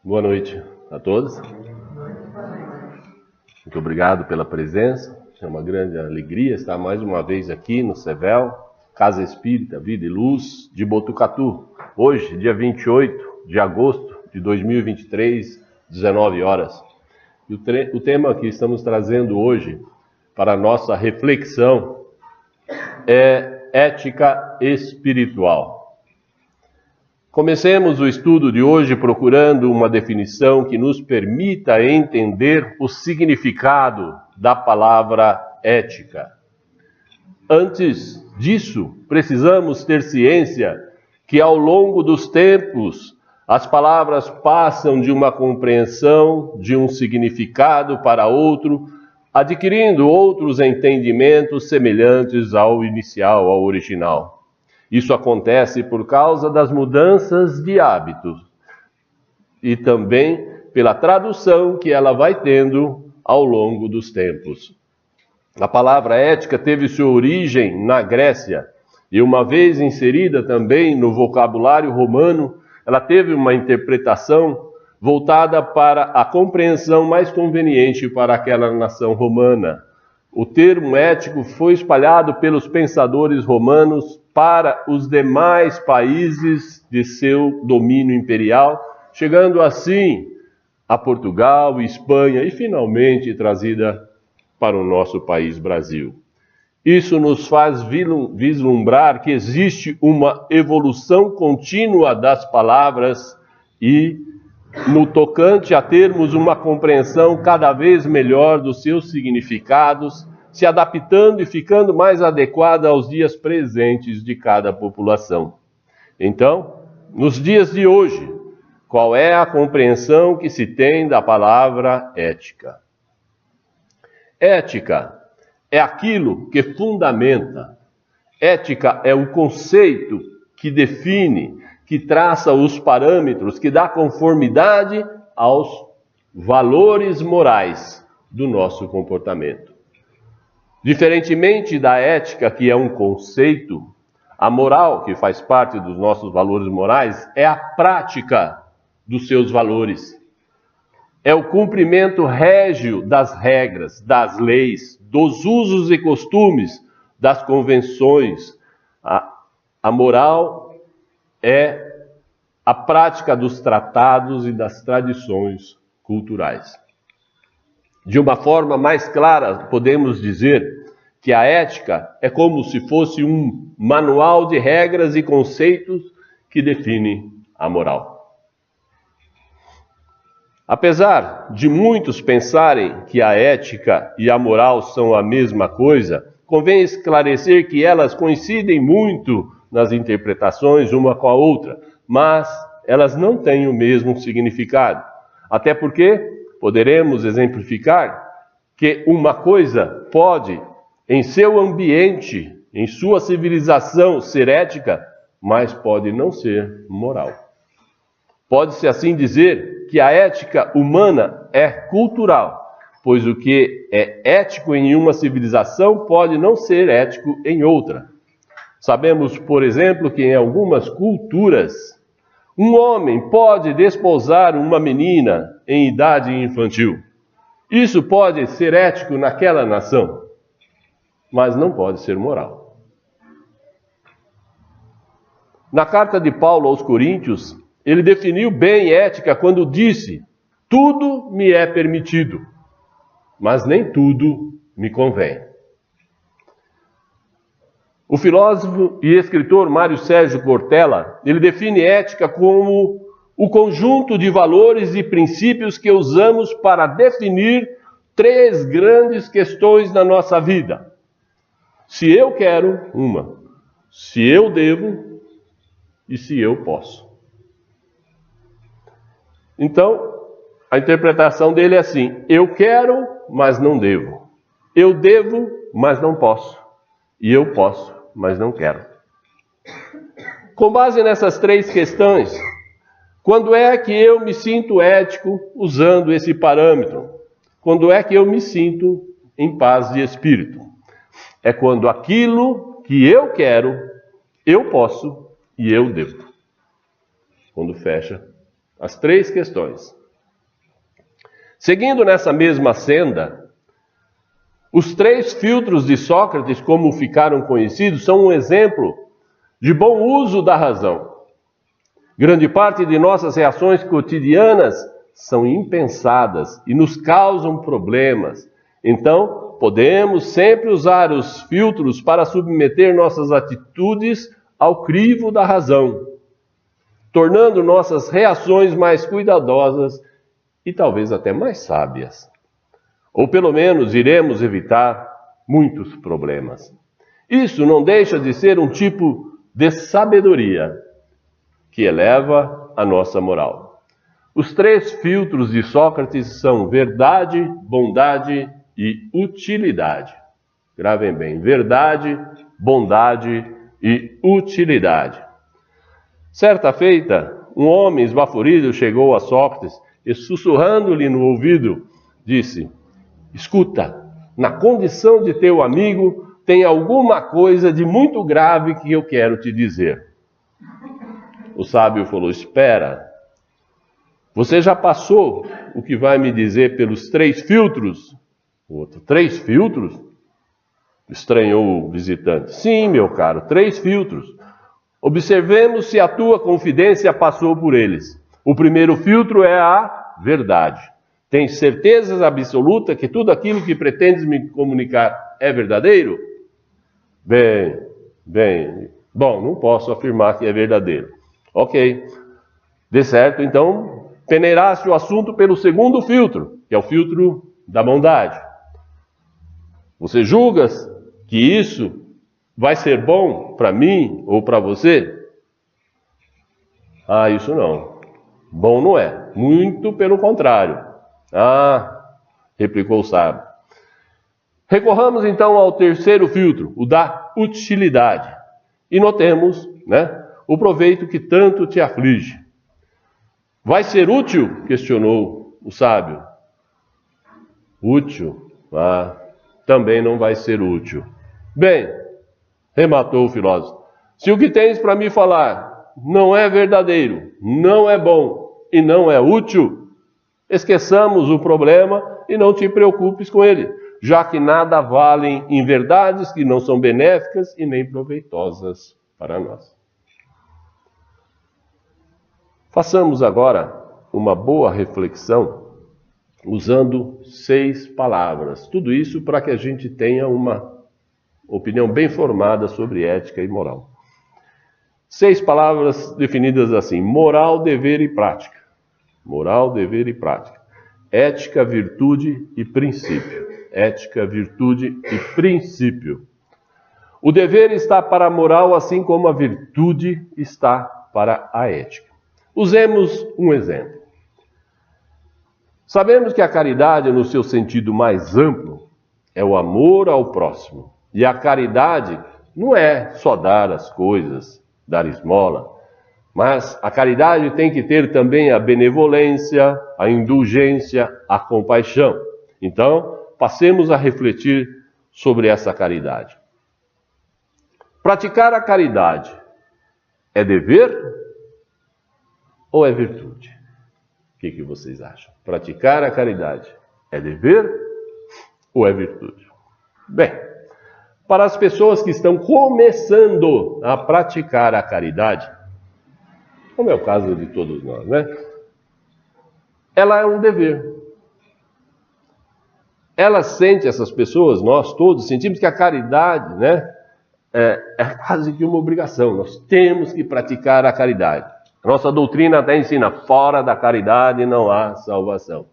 Boa noite a todos. Muito obrigado pela presença. É uma grande alegria estar mais uma vez aqui no CEVEL, Casa Espírita Vida e Luz de Botucatu. Hoje, dia 28 de agosto de 2023, 19 horas. E o tema que estamos trazendo hoje para a nossa reflexão é ética espiritual. Comecemos o estudo de hoje procurando uma definição que nos permita entender o significado da palavra ética. Antes disso, precisamos ter ciência que ao longo dos tempos as palavras passam de uma compreensão, de um significado para outro, adquirindo outros entendimentos semelhantes ao inicial, ao original. Isso acontece por causa das mudanças de hábitos e também pela tradução que ela vai tendo ao longo dos tempos. A palavra ética teve sua origem na Grécia e uma vez inserida também no vocabulário romano, ela teve uma interpretação voltada para a compreensão mais conveniente para aquela nação romana. O termo ético foi espalhado pelos pensadores romanos para os demais países de seu domínio imperial, chegando assim a Portugal, Espanha e finalmente trazida para o nosso país Brasil. Isso nos faz vislumbrar que existe uma evolução contínua das palavras e, no tocante a termos uma compreensão cada vez melhor dos seus significados, se adaptando e ficando mais adequada aos dias presentes de cada população. Então, nos dias de hoje, qual é a compreensão que se tem da palavra ética? Ética é aquilo que fundamenta. Ética é o conceito que define, que traça os parâmetros, que dá conformidade aos valores morais do nosso comportamento. Diferentemente da ética, que é um conceito, a moral, que faz parte dos nossos valores morais, é a prática dos seus valores. É o cumprimento régio das regras, das leis, dos usos e costumes, das convenções. A moral é a prática dos tratados e das tradições culturais. De uma forma mais clara, podemos dizer que a ética é como se fosse um manual de regras e conceitos que define a moral. Apesar de muitos pensarem que a ética e a moral são a mesma coisa, convém esclarecer que elas coincidem muito nas interpretações uma com a outra, mas elas não têm o mesmo significado. Até porque poderemos exemplificar que uma coisa pode, em seu ambiente, em sua civilização, ser ética, mas pode não ser moral. Pode-se assim dizer que a ética humana é cultural, pois o que é ético em uma civilização pode não ser ético em outra. Sabemos, por exemplo, que em algumas culturas, um homem pode desposar uma menina em idade infantil. Isso pode ser ético naquela nação, mas não pode ser moral. Na carta de Paulo aos Coríntios, ele definiu bem ética quando disse: tudo me é permitido, mas nem tudo me convém. O filósofo e escritor Mário Sérgio Cortella, ele define ética como o conjunto de valores e princípios que usamos para definir três grandes questões na nossa vida. Se eu quero, uma. Se eu devo e se eu posso. Então, a interpretação dele é assim: eu quero, mas não devo. Eu devo, mas não posso. E eu posso, mas não quero. Com base nessas três questões, quando é que eu me sinto ético usando esse parâmetro? Quando é que eu me sinto em paz de espírito? É quando aquilo que eu quero, eu posso e eu devo. Quando fecha As 3 questões. Seguindo nessa mesma senda, os 3 filtros de Sócrates, como ficaram conhecidos, são um exemplo de bom uso da razão. Grande parte de nossas reações cotidianas são impensadas e nos causam problemas. Então, podemos sempre usar os filtros para submeter nossas atitudes ao crivo da razão, tornando nossas reações mais cuidadosas e talvez até mais sábias. Ou pelo menos iremos evitar muitos problemas. Isso não deixa de ser um tipo de sabedoria que eleva a nossa moral. Os 3 filtros de Sócrates são verdade, bondade e utilidade. Gravem bem, verdade, bondade e utilidade. Certa feita, um homem esbaforido chegou a Sócrates e, sussurrando-lhe no ouvido, disse: escuta, na condição de teu amigo, tem alguma coisa de muito grave que eu quero te dizer. O sábio falou: espera, você já passou o que vai me dizer pelos 3 filtros? O outro: 3 filtros? Estranhou o visitante. Sim, meu caro, 3 filtros. Observemos se a tua confidência passou por eles. O primeiro filtro é a verdade. Tens certeza absoluta que tudo aquilo que pretendes me comunicar é verdadeiro? Bom, não posso afirmar que é verdadeiro. Ok, de certo, então peneiraste o assunto pelo segundo filtro, que é o filtro da bondade. Você julgas que isso vai ser bom para mim ou para você? Ah, isso não. Bom não é. Muito pelo contrário. Ah, replicou o sábio. Recorramos então ao terceiro filtro, o da utilidade. E notemos, o proveito que tanto te aflige. Vai ser útil? Questionou o sábio. Útil? Ah, também não vai ser útil. Bem, rematou o filósofo, se o que tens para me falar não é verdadeiro, não é bom e não é útil, esqueçamos o problema e não te preocupes com ele, já que nada valem em verdades que não são benéficas e nem proveitosas para nós. Façamos agora uma boa reflexão usando 6 palavras. Tudo isso para que a gente tenha uma opinião bem formada sobre ética e moral. 6 palavras definidas assim: moral, dever e prática. Moral, dever e prática. Ética, virtude e princípio. Ética, virtude e princípio. O dever está para a moral, assim como a virtude está para a ética. Usemos um exemplo. Sabemos que a caridade, no seu sentido mais amplo, é o amor ao próximo. E a caridade não é só dar as coisas, dar esmola, mas a caridade tem que ter também a benevolência, a indulgência, a compaixão. Então, passemos a refletir sobre essa caridade. Praticar a caridade é dever ou é virtude? O que vocês acham? Praticar a caridade é dever ou é virtude? Bem, para as pessoas que estão começando a praticar a caridade, como é o caso de todos nós, ela é um dever. Ela sente, essas pessoas, nós todos sentimos que a caridade, é quase que uma obrigação. Nós temos que praticar a caridade. A nossa doutrina até ensina, fora da caridade não há salvação.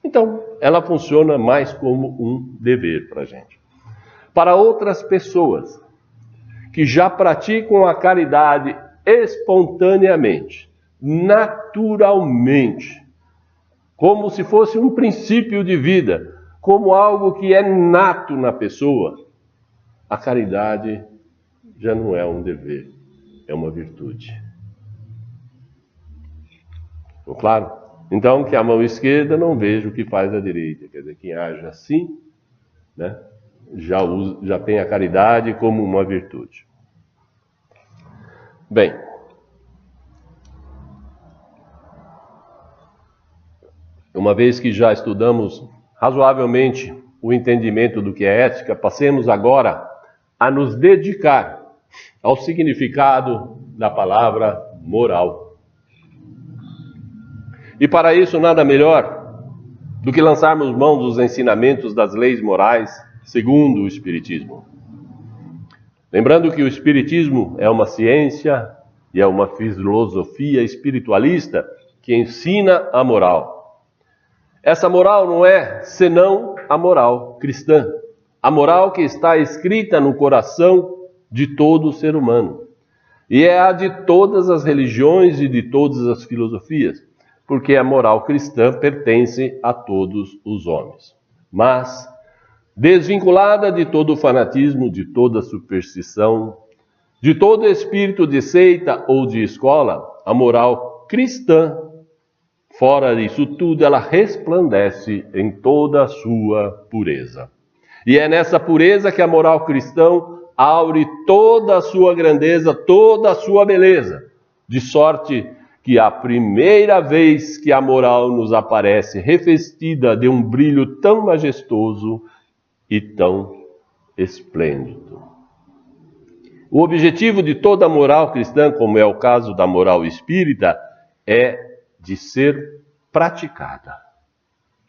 Então, ela funciona mais como um dever para a gente. Para outras pessoas que já praticam a caridade espontaneamente, naturalmente, como se fosse um princípio de vida, como algo que é nato na pessoa, a caridade já não é um dever, é uma virtude. Ficou claro? Então, que a mão esquerda não veja o que faz a direita. Quer dizer, quem age assim, já tem a caridade como uma virtude. Bem, Uma vez que já estudamos razoavelmente o entendimento do que é ética, passemos agora a nos dedicar ao significado da palavra moral. E para isso, nada melhor do que lançarmos mão dos ensinamentos das leis morais segundo o Espiritismo. Lembrando que o Espiritismo é uma ciência e é uma filosofia espiritualista que ensina a moral. Essa moral não é senão a moral cristã, a moral que está escrita no coração de todo ser humano. E é a de todas as religiões e de todas as filosofias, porque a moral cristã pertence a todos os homens. Mas, desvinculada de todo o fanatismo, de toda superstição, de todo espírito de seita ou de escola, a moral cristã, fora disso tudo, ela resplandece em toda a sua pureza. E é nessa pureza que a moral cristã aure toda a sua grandeza, toda a sua beleza, de sorte que a primeira vez que a moral nos aparece revestida de um brilho tão majestoso e tão esplêndido. O objetivo de toda moral cristã, como é o caso da moral espírita, é de ser praticada.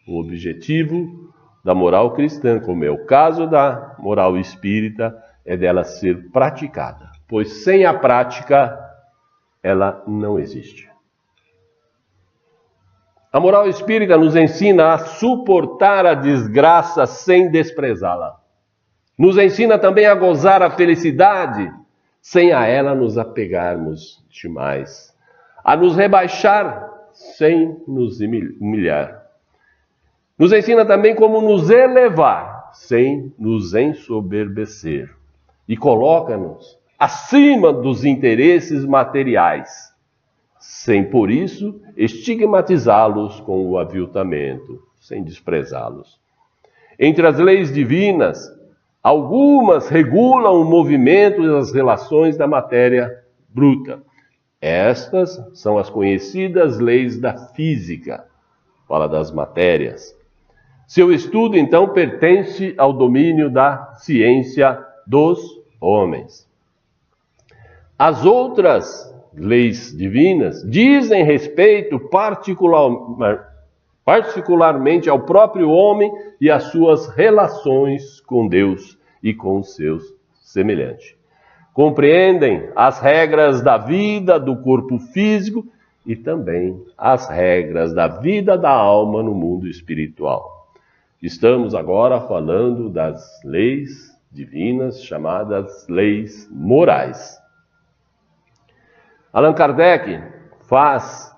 O objetivo da moral cristã, como é o caso da moral espírita, é dela ser praticada, pois sem a prática ela não existe. A moral espírita nos ensina a suportar a desgraça sem desprezá-la. Nos ensina também a gozar a felicidade sem a ela nos apegarmos demais. A nos rebaixar sem nos humilhar. Nos ensina também como nos elevar sem nos ensoberbecer. E coloca-nos acima dos interesses materiais, sem por isso estigmatizá-los com o aviltamento, sem desprezá-los. Entre as leis divinas, algumas regulam o movimento e as relações da matéria bruta. Estas são as conhecidas leis da física, fala das matérias. Seu estudo, então, pertence ao domínio da ciência dos homens. As outras leis divinas dizem respeito particularmente ao próprio homem e às suas relações com Deus e com os seus semelhantes. Compreendem as regras da vida do corpo físico e também as regras da vida da alma no mundo espiritual. Estamos agora falando das leis divinas chamadas leis morais. Allan Kardec faz,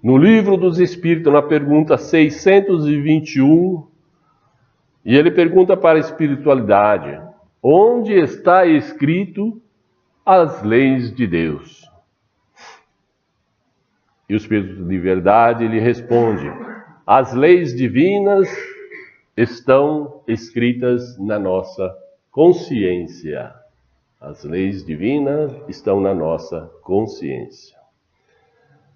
no Livro dos Espíritos, na pergunta 621, e ele pergunta para a espiritualidade: onde está escrito as leis de Deus? E o Espírito de Verdade lhe responde: as leis divinas estão escritas na nossa consciência. As leis divinas estão na nossa consciência.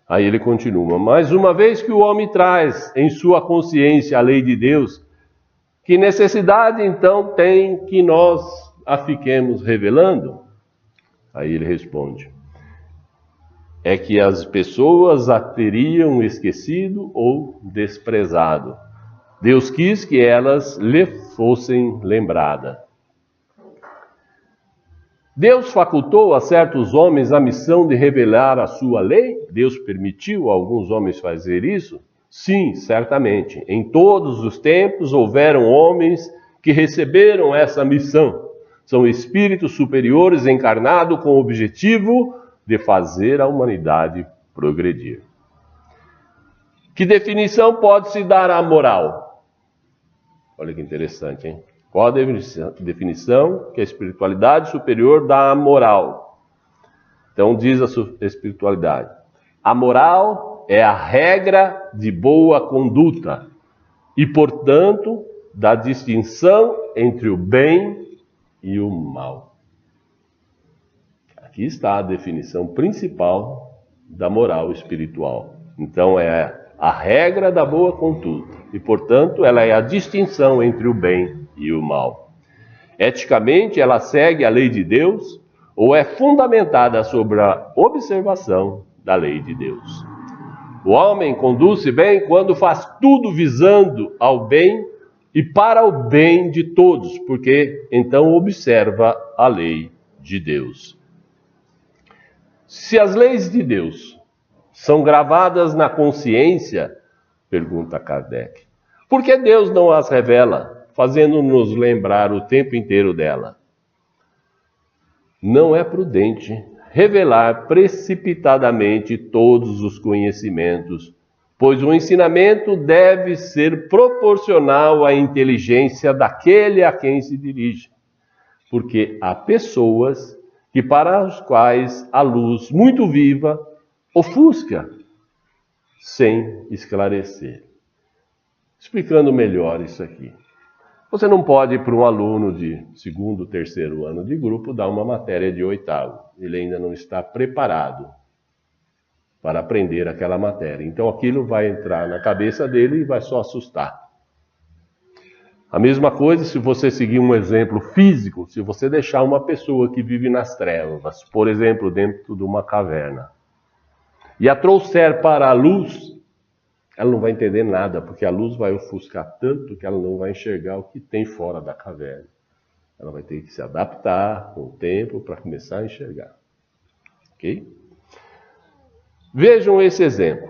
Aí ele continua: mas uma vez que o homem traz em sua consciência a lei de Deus, que necessidade então tem que nós a fiquemos revelando? Aí ele responde: é que as pessoas a teriam esquecido ou desprezado. Deus quis que elas lhe fossem lembradas. Deus facultou a certos homens a missão de revelar a sua lei? Deus permitiu a alguns homens fazer isso? Sim, certamente. Em todos os tempos houveram homens que receberam essa missão. São espíritos superiores encarnados com o objetivo de fazer a humanidade progredir. Que definição pode-se dar à moral? Olha que interessante, hein? Qual a definição que a espiritualidade superior dá à moral? Então diz a espiritualidade: a moral é a regra de boa conduta e, portanto, da distinção entre o bem e o mal. Aqui está a definição principal da moral espiritual. Então é a regra da boa conduta, e, portanto, ela é a distinção entre o bem e o mal. Eticamente, ela segue a lei de Deus ou é fundamentada sobre a observação da lei de Deus. O homem conduz-se bem quando faz tudo visando ao bem e para o bem de todos, porque então observa a lei de Deus. Se as leis de Deus são gravadas na consciência, pergunta Kardec, por que Deus não as revela, fazendo-nos lembrar o tempo inteiro dela? Não é prudente revelar precipitadamente todos os conhecimentos, pois o ensinamento deve ser proporcional à inteligência daquele a quem se dirige, porque há pessoas que para as quais a luz muito viva ofusca, sem esclarecer. Explicando melhor isso aqui. Você não pode, para um aluno de segundo, terceiro ano de grupo, dar uma matéria de oitavo. Ele ainda não está preparado para aprender aquela matéria. Então aquilo vai entrar na cabeça dele e vai só assustar. A mesma coisa se você seguir um exemplo físico, se você deixar uma pessoa que vive nas trevas, por exemplo, dentro de uma caverna, e a trouxer para a luz, ela não vai entender nada, porque a luz vai ofuscar tanto que ela não vai enxergar o que tem fora da caverna. Ela vai ter que se adaptar com o tempo para começar a enxergar. Ok? Vejam esse exemplo.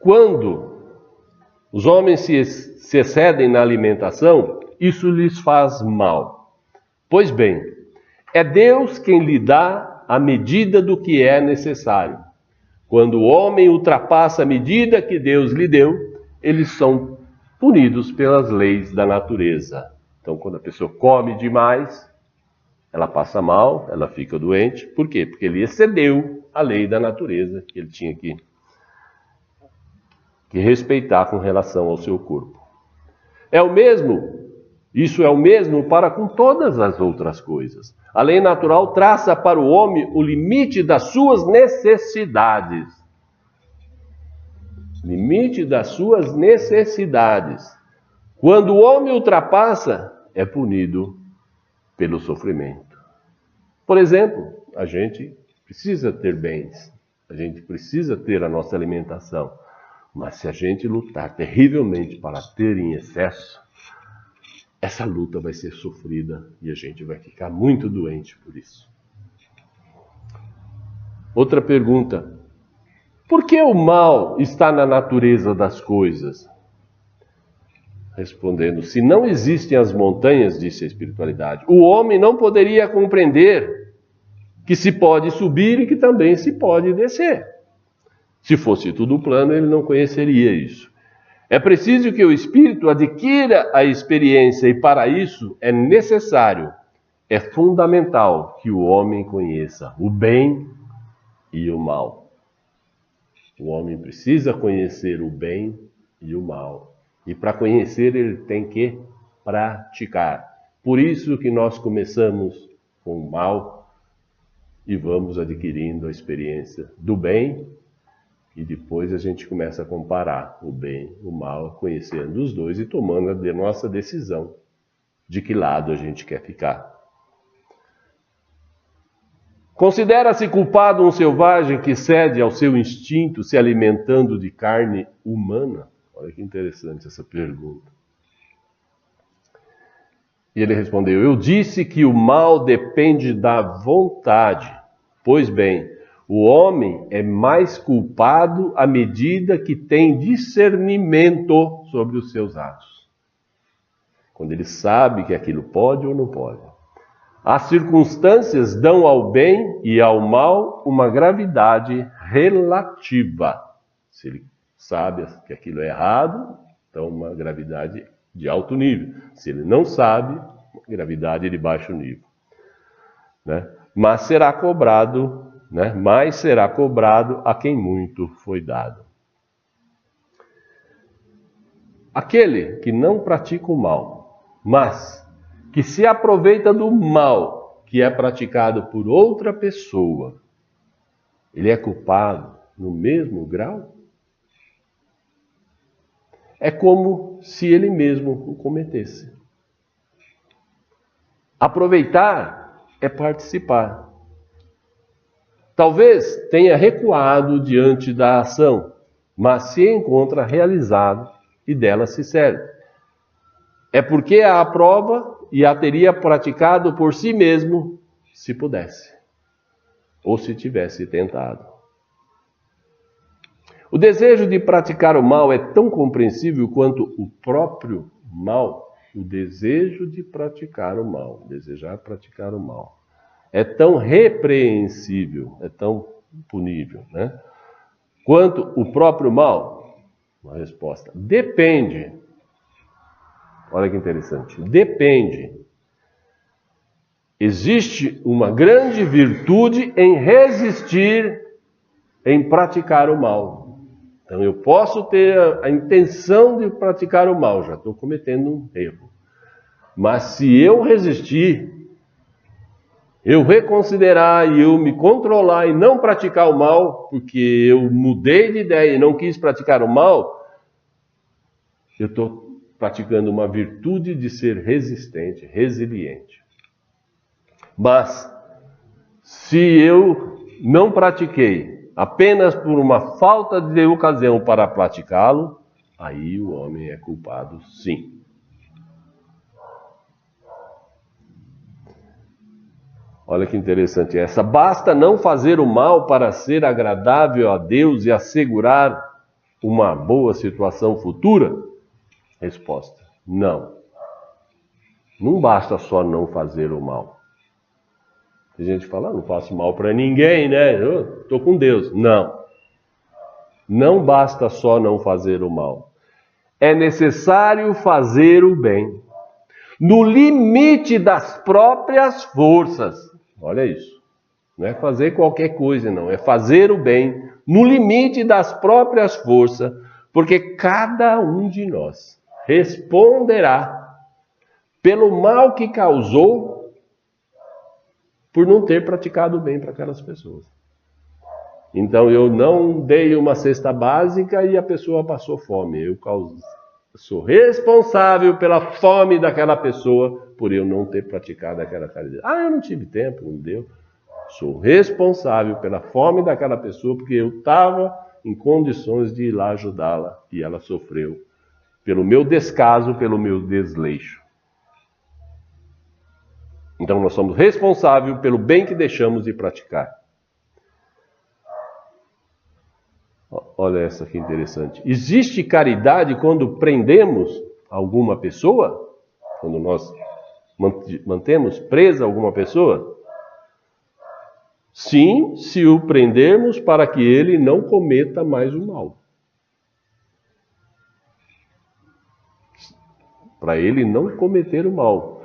Quando os homens se excedem na alimentação, isso lhes faz mal. Pois bem, é Deus quem lhe dá a medida do que é necessário. Quando o homem ultrapassa a medida que Deus lhe deu, eles são punidos pelas leis da natureza. Então, quando a pessoa come demais, ela passa mal, ela fica doente. Por quê? Porque ele excedeu a lei da natureza que ele tinha que respeitar com relação ao seu corpo. Isso é o mesmo para com todas as outras coisas. A lei natural traça para o homem o limite das suas necessidades. Limite das suas necessidades. Quando o homem ultrapassa, é punido pelo sofrimento. Por exemplo, a gente precisa ter bens, a gente precisa ter a nossa alimentação, mas se a gente lutar terrivelmente para ter em excesso, essa luta vai ser sofrida e a gente vai ficar muito doente por isso. Outra pergunta: por que o mal está na natureza das coisas? Respondendo, se não existem as montanhas, disse a espiritualidade, o homem não poderia compreender que se pode subir e que também se pode descer. Se fosse tudo plano, ele não conheceria isso. É preciso que o espírito adquira a experiência e para isso é necessário, é fundamental que o homem conheça o bem e o mal. O homem precisa conhecer o bem e o mal. E para conhecer ele tem que praticar. Por isso que nós começamos com o mal e vamos adquirindo a experiência do bem e depois a gente começa a comparar o bem e o mal, conhecendo os dois e tomando a nossa decisão de que lado a gente quer ficar. Considera-se culpado um selvagem que cede ao seu instinto se alimentando de carne humana? Olha que interessante essa pergunta. E ele respondeu, eu disse que o mal depende da vontade. Pois bem, o homem é mais culpado à medida que tem discernimento sobre os seus atos. Quando ele sabe que aquilo pode ou não pode. As circunstâncias dão ao bem e ao mal uma gravidade relativa. Se ele sabe que aquilo é errado, então uma gravidade de alto nível. Se ele não sabe, gravidade de baixo nível. Né? Mas será cobrado, mais será cobrado a quem muito foi dado. Aquele que não pratica o mal, mas que se aproveita do mal que é praticado por outra pessoa, ele é culpado no mesmo grau? é como se ele mesmo o cometesse. Aproveitar é participar. Talvez tenha recuado diante da ação, mas se encontra realizado e dela se serve. É porque a aprova e a teria praticado por si mesmo, se pudesse, ou se tivesse tentado. O desejo de praticar o mal é tão compreensível quanto o próprio mal. O desejo de praticar o mal, desejar praticar o mal, é tão repreensível, é tão punível, né? Quanto o próprio mal. Uma resposta: depende. Olha que interessante. Depende. Existe uma grande virtude em resistir, em praticar o mal. Então eu posso ter a intenção de praticar o mal, já estou cometendo um erro. Mas se eu resistir, eu reconsiderar e eu me controlar e não praticar o mal, porque eu mudei de ideia e não quis praticar o mal, eu estou praticando uma virtude de ser resistente, resiliente. Mas, se eu não pratiquei apenas por uma falta de ocasião para praticá-lo, aí o homem é culpado, sim. Olha que interessante essa. Basta não fazer o mal para ser agradável a Deus e assegurar uma boa situação futura? Resposta: não. Não basta só não fazer o mal. Tem gente que fala, não faço mal para ninguém, né? Eu estou com Deus. Não. Não basta só não fazer o mal. É necessário fazer o bem. No limite das próprias forças. Olha isso. Não é fazer qualquer coisa, não. É fazer o bem no limite das próprias forças, porque cada um de nós responderá pelo mal que causou por não ter praticado o bem para aquelas pessoas. Então eu não dei uma cesta básica e a pessoa passou fome. Eu sou responsável pela fome daquela pessoa por eu não ter praticado aquela caridade. Eu não tive tempo, não deu. Sou responsável pela fome daquela pessoa porque eu estava em condições de ir lá ajudá-la e ela sofreu pelo meu descaso, pelo meu desleixo. Então nós somos responsáveis pelo bem que deixamos de praticar. Olha essa que interessante. Existe caridade quando prendemos alguma pessoa? Quando nós mantemos presa alguma pessoa? Sim, se o prendermos para que ele não cometa mais o mal. Para ele não cometer o mal.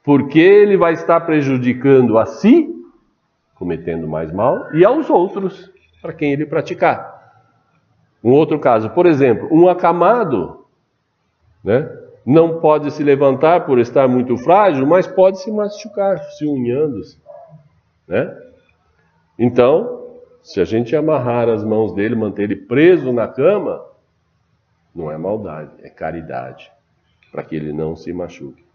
Porque ele vai estar prejudicando a si, cometendo mais mal, e aos outros, para quem ele praticar. Um outro caso, por exemplo, um acamado, né, não pode se levantar por estar muito frágil, mas pode se machucar, se unhando-se, né? Então, se a gente amarrar as mãos dele, manter ele preso na cama, não é maldade, é caridade, para que ele não se machuque.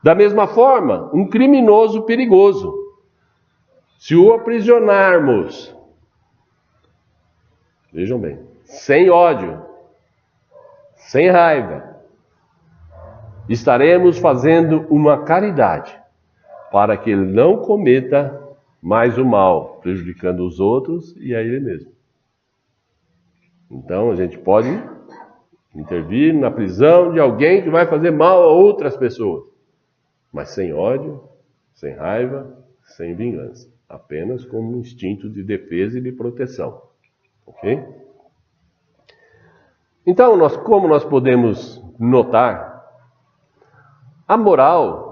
Da mesma forma, um criminoso perigoso, se o aprisionarmos, vejam bem, sem ódio, sem raiva, estaremos fazendo uma caridade para que ele não cometa mais o mal, prejudicando os outros e a ele mesmo. Então a gente pode intervir na prisão de alguém que vai fazer mal a outras pessoas, mas sem ódio, sem raiva, sem vingança, apenas como um instinto de defesa e de proteção. Ok? Então, como nós podemos notar, a moral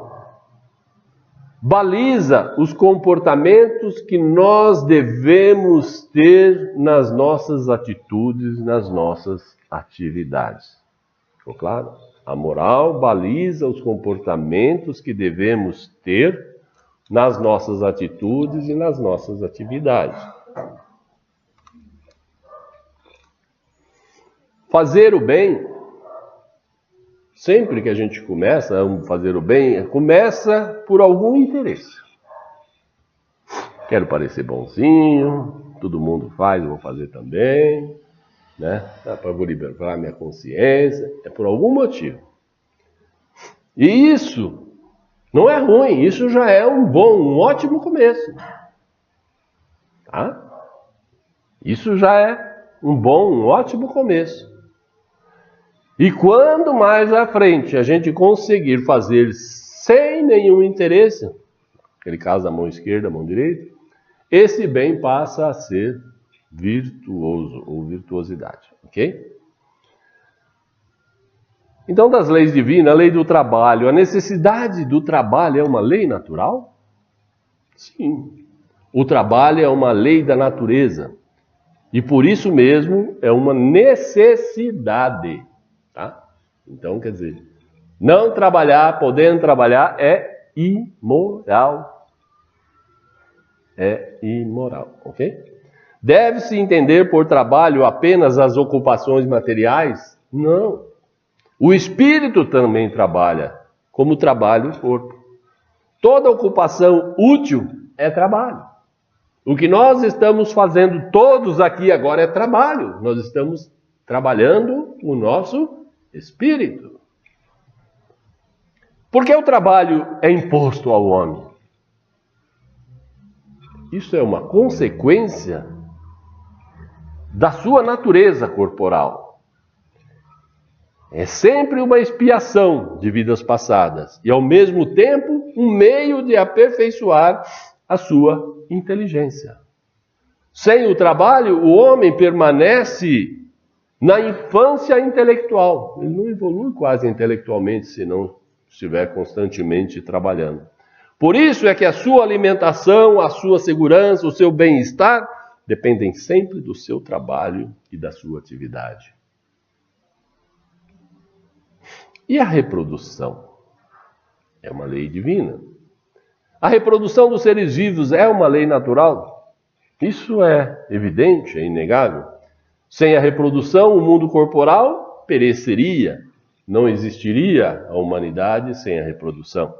baliza os comportamentos que nós devemos ter nas nossas atitudes, nas nossas atividades. Ficou claro? A moral baliza os comportamentos que devemos ter nas nossas atitudes e nas nossas atividades. Fazer o bem Sempre que a gente começa a fazer o bem, começa por algum interesse. Quero parecer bonzinho, todo mundo faz, eu vou fazer também, né? Vou liberar minha consciência, é por algum motivo. E isso não é ruim, isso já é um ótimo começo. Tá? Isso já é um ótimo começo. E quando mais à frente a gente conseguir fazer sem nenhum interesse, aquele caso da mão esquerda, mão direita, esse bem passa a ser virtuoso ou virtuosidade, ok? Então, das leis divinas, a lei do trabalho, a necessidade do trabalho é uma lei natural? Sim. O trabalho é uma lei da natureza. E por isso mesmo é uma necessidade. Tá? Então, quer dizer, não trabalhar, podendo trabalhar, é imoral. É imoral, ok? Deve-se entender por trabalho apenas as ocupações materiais? Não. O espírito também trabalha, como trabalha o corpo. Toda ocupação útil é trabalho. O que nós estamos fazendo todos aqui agora é trabalho. Nós estamos trabalhando o nosso espírito. Por que o trabalho é imposto ao homem? Isso é uma consequência da sua natureza corporal. É sempre uma expiação de vidas passadas e, ao mesmo tempo, um meio de aperfeiçoar a sua inteligência. Sem o trabalho, o homem permanece na infância intelectual. Ele não evolui quase intelectualmente se não estiver constantemente trabalhando. Por isso é que a sua alimentação, a sua segurança, o seu bem-estar dependem sempre do seu trabalho e da sua atividade. E a reprodução? É uma lei divina. A reprodução dos seres vivos é uma lei natural? Isso é evidente, é inegável. Sem a reprodução, o mundo corporal pereceria. Não existiria a humanidade sem a reprodução.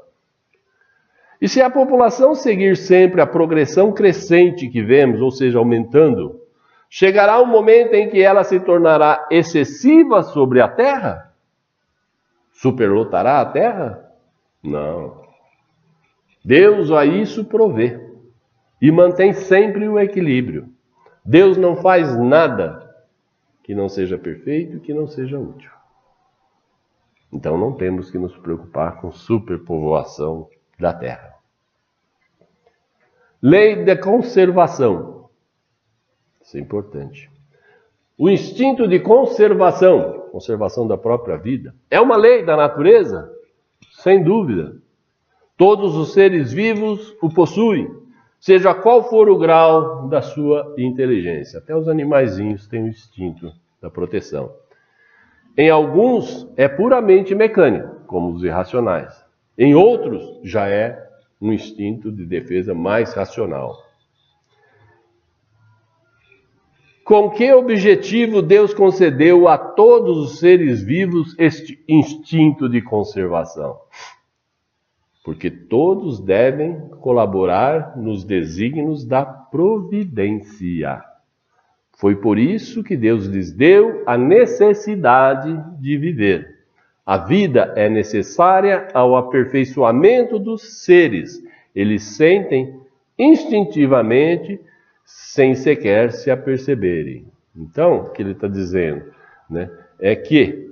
E se a população seguir sempre a progressão crescente que vemos, ou seja, aumentando, chegará um momento em que ela se tornará excessiva sobre a Terra? Superlotará a Terra? Não. Deus a isso provê e mantém sempre o equilíbrio. Deus não faz nada que não seja perfeito e que não seja útil. Então não temos que nos preocupar com superpovoação da Terra. Lei da conservação. Isso é importante. O instinto de conservação, conservação da própria vida, é uma lei da natureza? Sem dúvida. Todos os seres vivos o possuem, seja qual for o grau da sua inteligência. Até os animaizinhos têm o instinto da proteção. Em alguns é puramente mecânico, como os irracionais. Em outros já é um instinto de defesa mais racional. Com que objetivo Deus concedeu a todos os seres vivos este instinto de conservação? Porque todos devem colaborar nos desígnios da providência. Foi por isso que Deus lhes deu a necessidade de viver. A vida é necessária ao aperfeiçoamento dos seres. Eles sentem instintivamente, sem sequer se aperceberem. Então, o que ele está dizendo, né, é que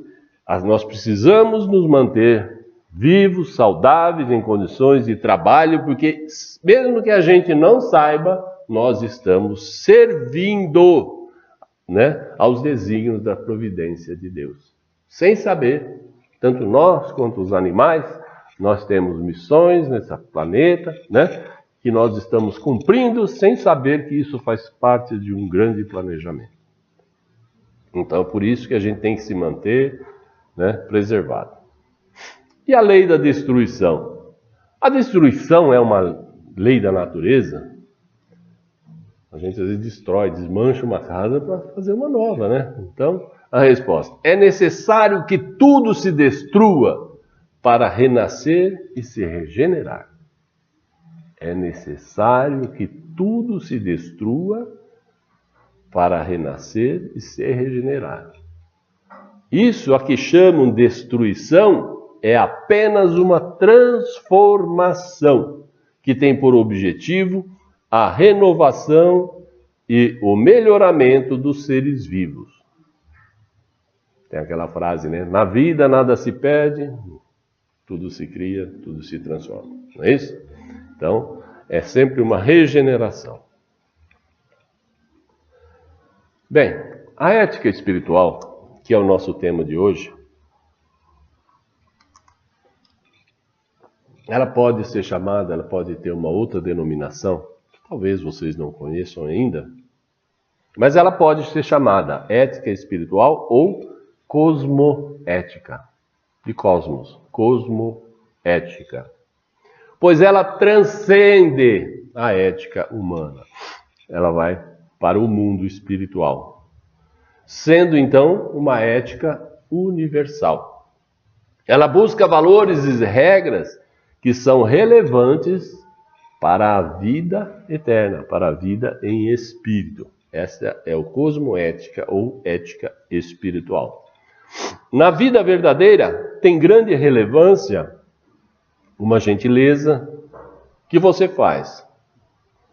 nós precisamos nos manter vivos, saudáveis, em condições de trabalho, porque mesmo que a gente não saiba, nós estamos servindo, né, aos desígnios da providência de Deus. Sem saber, tanto nós quanto os animais, nós temos missões nesse planeta, né, que nós estamos cumprindo sem saber que isso faz parte de um grande planejamento. Então, por isso que a gente tem que se manter, né, preservado. E a lei da destruição? A destruição é uma lei da natureza? A gente às vezes destrói, desmancha uma casa para fazer uma nova, né? Então, a resposta: é necessário que tudo se destrua para renascer e se regenerar. É necessário que tudo se destrua para renascer e se regenerar. Isso a que chamam destruição é apenas uma transformação que tem por objetivo a renovação e o melhoramento dos seres vivos. Tem aquela frase, né? Na vida nada se perde, tudo se cria, tudo se transforma. Não é isso? Então, é sempre uma regeneração. Bem, a ética espiritual, que é o nosso tema de hoje, ela pode ser chamada, ela pode ter uma outra denominação, que talvez vocês não conheçam ainda, mas ela pode ser chamada ética espiritual ou cosmoética. De cosmos, cosmoética. Pois ela transcende a ética humana. Ela vai para o mundo espiritual, sendo então uma ética universal. Ela busca valores e regras que são relevantes para a vida eterna, para a vida em espírito. Essa é o cosmoética ou ética espiritual. Na vida verdadeira, tem grande relevância uma gentileza que você faz.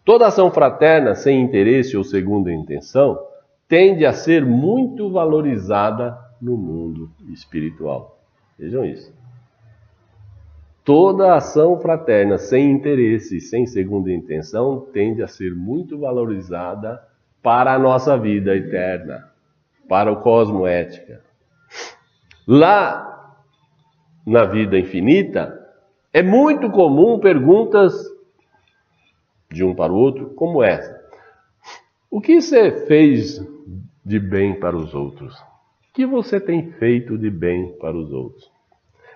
Toda ação fraterna sem interesse ou segunda intenção tende a ser muito valorizada no mundo espiritual. Vejam isso. Toda ação fraterna sem interesse e sem segunda intenção tende a ser muito valorizada para a nossa vida eterna, para o cosmoética. Lá na vida infinita, é muito comum perguntas de um para o outro, como essa. O que você fez de bem para os outros? O que você tem feito de bem para os outros?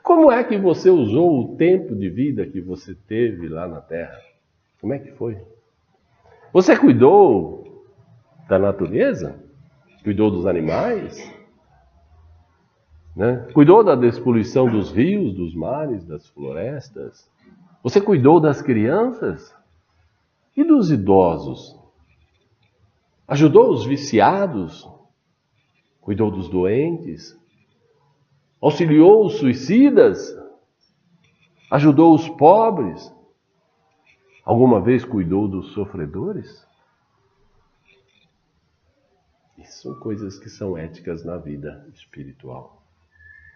Como é que você usou o tempo de vida que você teve lá na Terra? Como é que foi? Você cuidou da natureza? Cuidou dos animais? Né? Cuidou da despoluição dos rios, dos mares, das florestas? Você cuidou das crianças? E dos idosos? Ajudou os viciados? Cuidou dos doentes? Auxiliou os suicidas? Ajudou os pobres? Alguma vez cuidou dos sofredores? Isso são coisas que são éticas na vida espiritual.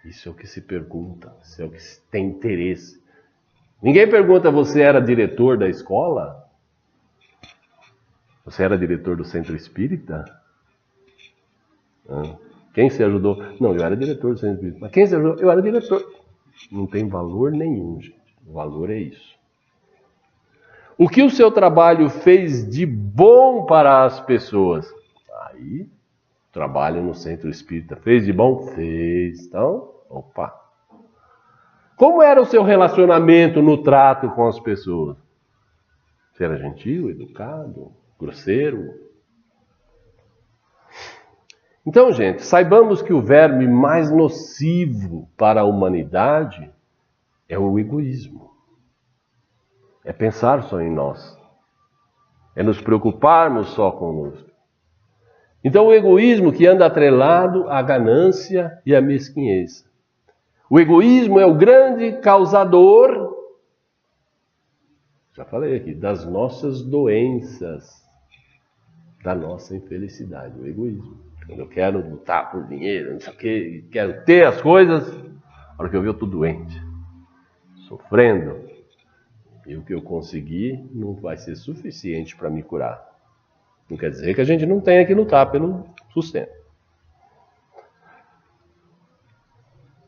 Isso é o que se pergunta, isso é o que se tem interesse. Ninguém pergunta, você era diretor da escola? Você era diretor do centro espírita? Quem se ajudou? Não, eu era diretor do centro espírita. Mas quem se ajudou? Eu era diretor. Não tem valor nenhum, gente. O valor é isso. O que o seu trabalho fez de bom para as pessoas? Aí, trabalho no centro espírita. Fez de bom? Fez. Então, opa. Como era o seu relacionamento no trato com as pessoas? Você era gentil, educado, grosseiro? Então, gente, saibamos que o verme mais nocivo para a humanidade é o egoísmo. É pensar só em nós. É nos preocuparmos só conosco. Então, o egoísmo que anda atrelado à ganância e à mesquinhez. O egoísmo é o grande causador, já falei aqui, das nossas doenças, da nossa infelicidade, o egoísmo. Quando eu quero lutar por dinheiro, não sei o que, quero ter as coisas, na hora que eu estou doente, sofrendo, e o que eu conseguir não vai ser suficiente para me curar. Não quer dizer que a gente não tenha que lutar pelo sustento.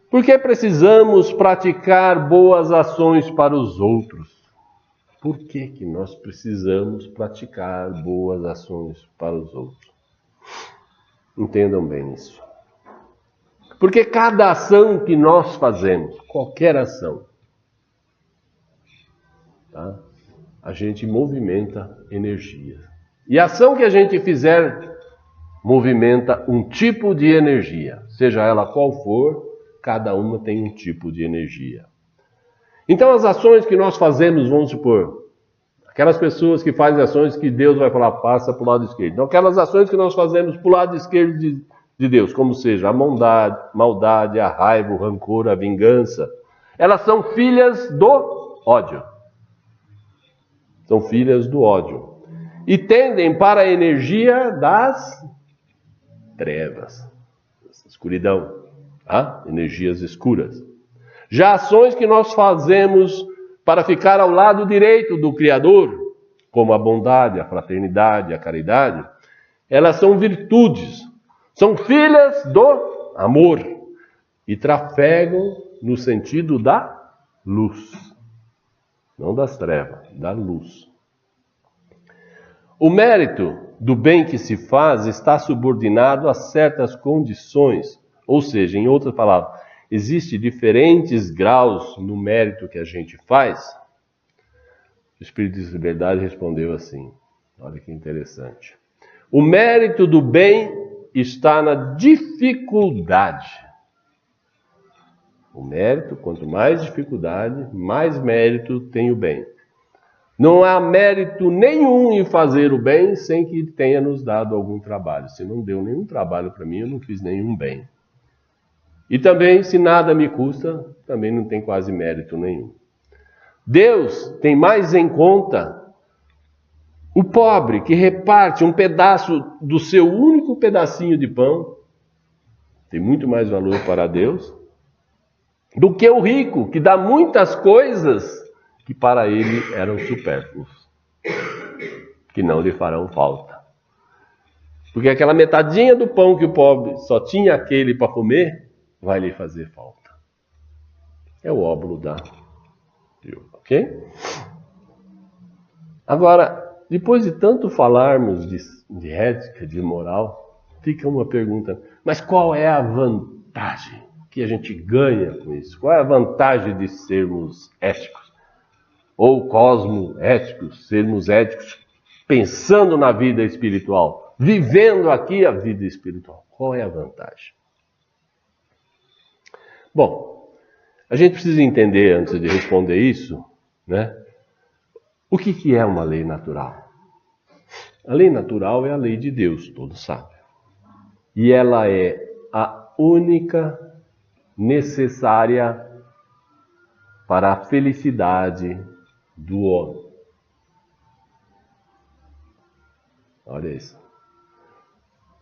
Por que precisamos praticar boas ações para os outros? Por que nós precisamos praticar boas ações para os outros? Entendam bem isso. Porque cada ação que nós fazemos, qualquer ação, tá? A gente movimenta energia. E a ação que a gente fizer movimenta um tipo de energia. Seja ela qual for, cada uma tem um tipo de energia. Então as ações que nós fazemos, vamos supor, aquelas pessoas que fazem ações que Deus vai falar, passa para o lado esquerdo. Então aquelas ações que nós fazemos para o lado esquerdo de Deus, como seja a maldade, a raiva, o rancor, a vingança, elas são filhas do ódio. São filhas do ódio. E tendem para a energia das trevas, escuridão, tá? Energias escuras. Já ações que nós fazemos para ficar ao lado direito do Criador, como a bondade, a fraternidade, a caridade, elas são virtudes, são filhas do amor e trafegam no sentido da luz, não das trevas, da luz. O mérito do bem que se faz está subordinado a certas condições, ou seja, em outras palavras, existem diferentes graus no mérito que a gente faz. O Espírito de Liberdade respondeu assim, olha que interessante. O mérito do bem está na dificuldade. O mérito, quanto mais dificuldade, mais mérito tem o bem. Não há mérito nenhum em fazer o bem sem que tenha nos dado algum trabalho. Se não deu nenhum trabalho para mim, eu não fiz nenhum bem. E também, se nada me custa, também não tem quase mérito nenhum. Deus tem mais em conta o pobre que reparte um pedaço do seu único pedacinho de pão, tem muito mais valor para Deus, do que o rico que dá muitas coisas que para ele eram supérfluos, que não lhe farão falta. Porque aquela metadinha do pão que o pobre só tinha aquele para comer, vai lhe fazer falta. É o óbolo da viúva, ok? Agora, depois de tanto falarmos de ética, de moral, fica uma pergunta, mas qual é a vantagem que a gente ganha com isso? Qual é a vantagem de sermos éticos? Ou cosmoéticos, sermos éticos, pensando na vida espiritual, vivendo aqui a vida espiritual. Qual é a vantagem? Bom, a gente precisa entender, antes de responder isso, né? O que é uma lei natural? A lei natural é a lei de Deus, todos sabem. E ela é a única necessária para a felicidade do homem. Olha isso.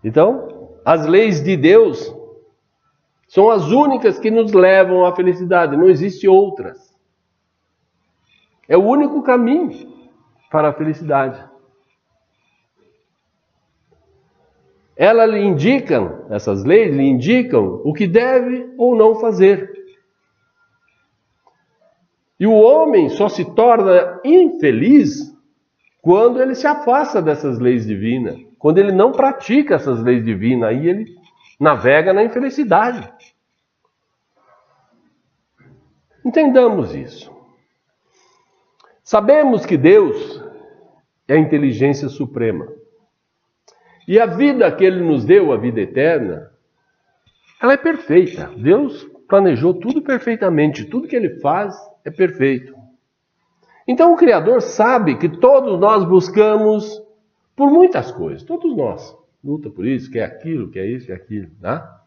Então, as leis de Deus são as únicas que nos levam à felicidade, não existem outras. É o único caminho para a felicidade. Elas lhe indicam, essas leis lhe indicam o que deve ou não fazer. E o homem só se torna infeliz quando ele se afasta dessas leis divinas, quando ele não pratica essas leis divinas, aí ele navega na infelicidade. Entendamos isso. Sabemos que Deus é a inteligência suprema. E a vida que Ele nos deu, a vida eterna, ela é perfeita. Deus planejou tudo perfeitamente, tudo que Ele faz é perfeito. Então o Criador sabe que todos nós buscamos por muitas coisas, todos nós. Luta por isso, quer aquilo, quer isso, quer aquilo, tá?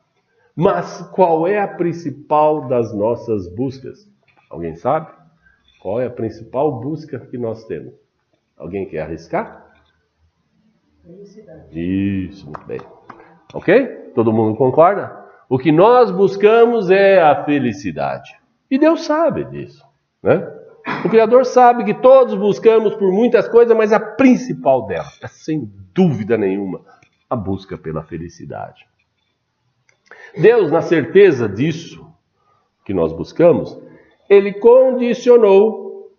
Mas qual é a principal das nossas buscas? Alguém sabe? Qual é a principal busca que nós temos? Alguém quer arriscar? Felicidade. Isso, muito bem. Ok? Todo mundo concorda? O que nós buscamos é a felicidade. E Deus sabe disso, né? O Criador sabe que todos buscamos por muitas coisas, mas a principal delas é, sem dúvida nenhuma, a busca pela felicidade. Deus, na certeza disso que nós buscamos, Ele condicionou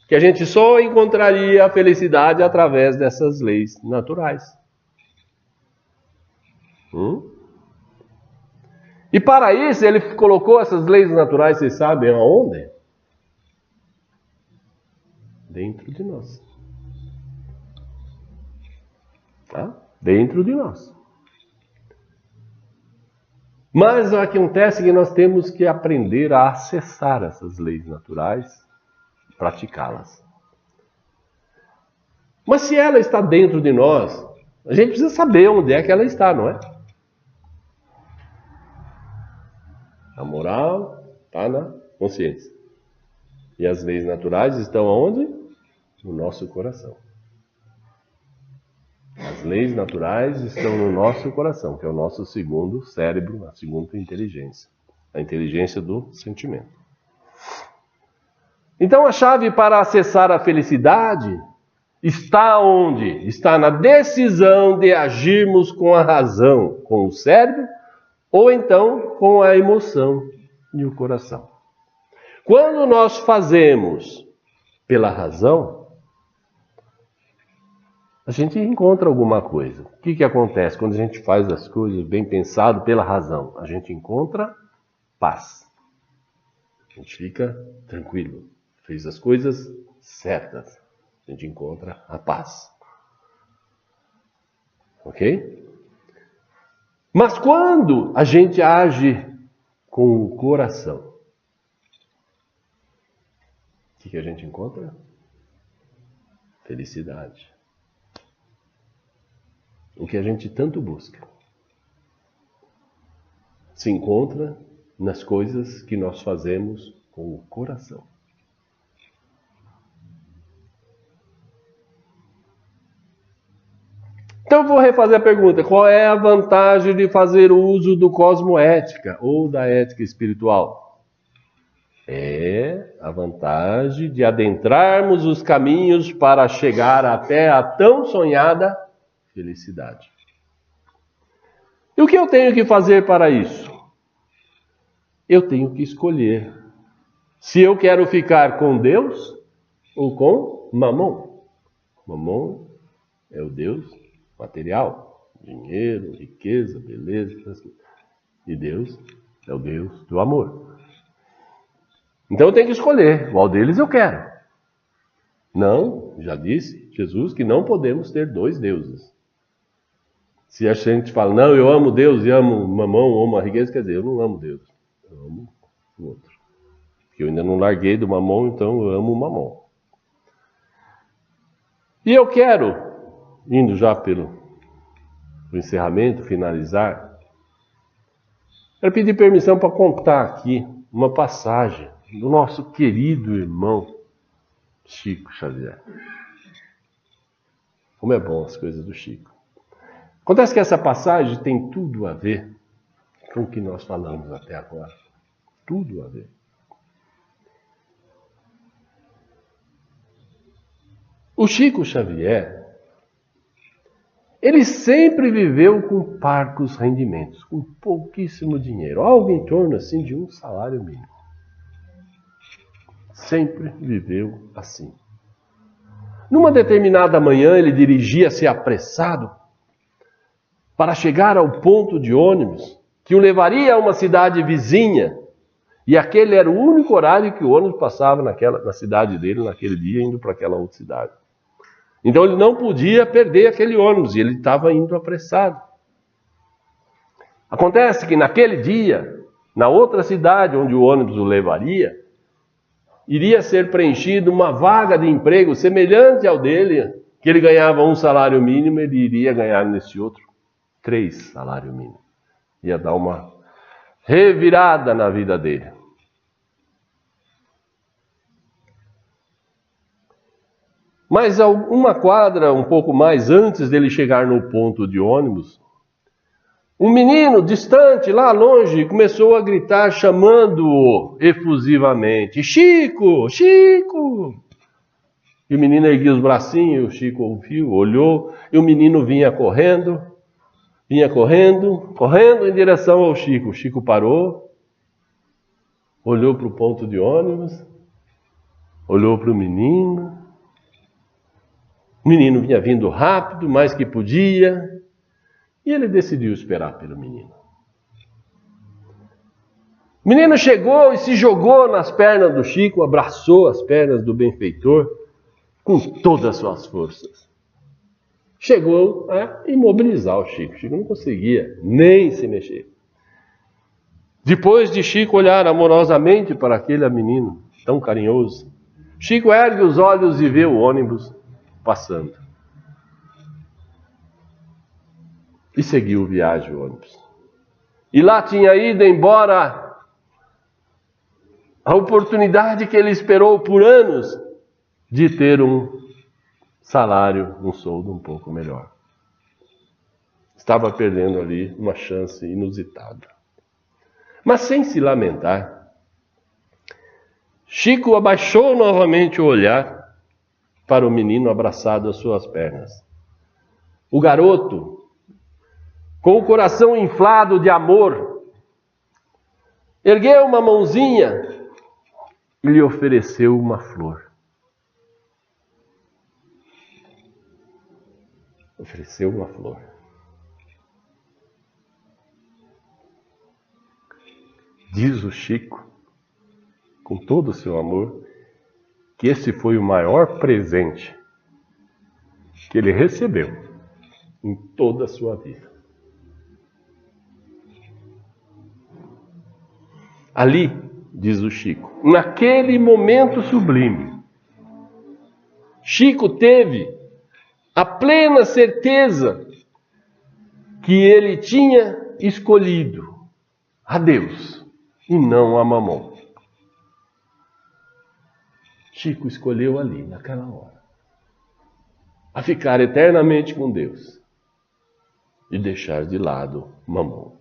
que a gente só encontraria a felicidade através dessas leis naturais. E para isso Ele colocou essas leis naturais, vocês sabem aonde? Dentro de nós. Tá? Dentro de nós. Mas o que acontece é que nós temos que aprender a acessar essas leis naturais, praticá-las. Mas se ela está dentro de nós, a gente precisa saber onde é que ela está, não é? A moral está na consciência. E as leis naturais estão onde? No nosso coração. As leis naturais estão no nosso coração, que é o nosso segundo cérebro, a segunda inteligência. A inteligência do sentimento. Então a chave para acessar a felicidade está onde? Está na decisão de agirmos com a razão, com o cérebro, ou então com a emoção e o coração. Quando nós fazemos pela razão, a gente encontra alguma coisa. O que acontece quando a gente faz as coisas bem pensado pela razão? A gente encontra paz. A gente fica tranquilo. Fez as coisas certas. A gente encontra a paz. Ok? Mas quando a gente age com o coração, o que a gente encontra? Felicidade. O que a gente tanto busca se encontra nas coisas que nós fazemos com o coração. Então eu vou refazer a pergunta: qual é a vantagem de fazer uso do cosmoética ou da ética espiritual? É a vantagem de adentrarmos os caminhos para chegar até a tão sonhada felicidade. E o que eu tenho que fazer para isso? Eu tenho que escolher se eu quero ficar com Deus ou com Mamon. Mamon é o Deus material, dinheiro, riqueza, beleza. E Deus é o Deus do amor. Então eu tenho que escolher qual deles eu quero. Não, já disse Jesus que não podemos ter dois deuses. Se a gente fala, não, eu amo Deus e amo Mamon, amo a riqueza, quer dizer, eu não amo Deus, eu amo o outro. Porque eu ainda não larguei do Mamon, então eu amo o Mamon. E eu quero, indo já pelo encerramento, finalizar, quero pedir permissão para contar aqui uma passagem do nosso querido irmão Chico Xavier. Como é bom as coisas do Chico. Acontece que essa passagem tem tudo a ver com o que nós falamos até agora. Tudo a ver. O Chico Xavier, ele sempre viveu com parcos rendimentos, com pouquíssimo dinheiro, algo em torno assim de um salário mínimo. Sempre viveu assim. Numa determinada manhã, ele dirigia-se apressado para chegar ao ponto de ônibus que o levaria a uma cidade vizinha. E aquele era o único horário que o ônibus passava na cidade dele, naquele dia, indo para aquela outra cidade. Então ele não podia perder aquele ônibus, e ele estava indo apressado. Acontece que naquele dia, na outra cidade onde o ônibus o levaria, iria ser preenchida uma vaga de emprego semelhante ao dele, que ele ganhava um salário mínimo, ele iria ganhar nesse outro 3 salários mínimos. Ia dar uma revirada na vida dele. Mas uma quadra, um pouco mais antes dele chegar no ponto de ônibus, um menino distante, lá longe, começou a gritar, chamando-o efusivamente: Chico! Chico! E o menino erguia os bracinhos, o Chico ouviu, olhou, e o menino vinha correndo em direção ao Chico. O Chico parou, olhou para o ponto de ônibus, olhou para o menino. O menino vinha vindo rápido, mais que podia, e ele decidiu esperar pelo menino. O menino chegou e se jogou nas pernas do Chico, abraçou as pernas do benfeitor com todas as suas forças. chegou a imobilizar o Chico. O Chico não conseguia nem se mexer. Depois de Chico olhar amorosamente para aquele menino tão carinhoso, Chico ergue os olhos e vê o ônibus passando. E seguiu viagem o ônibus. E lá tinha ido embora a oportunidade que ele esperou por anos de ter um salário, um soldo um pouco melhor. Estava perdendo ali uma chance inusitada. Mas sem se lamentar, Chico abaixou novamente o olhar para o menino abraçado às suas pernas. O garoto, com o coração inflado de amor, ergueu uma mãozinha e lhe ofereceu uma flor. Ofereceu uma flor. Diz o Chico, com todo o seu amor, que esse foi o maior presente que ele recebeu em toda a sua vida. Ali, diz o Chico, naquele momento sublime, Chico teve a plena certeza que ele tinha escolhido a Deus e não a Mamon. Chico escolheu ali, naquela hora, a ficar eternamente com Deus e deixar de lado Mamon.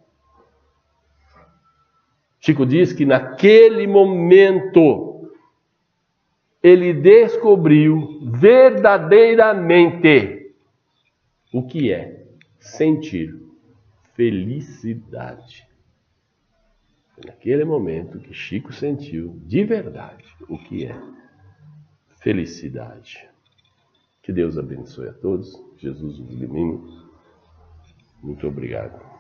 Chico diz que naquele momento ele descobriu verdadeiramente o que é sentir felicidade. Naquele momento que Chico sentiu de verdade o que é felicidade. Que Deus abençoe a todos. Jesus os ilumine. Muito obrigado.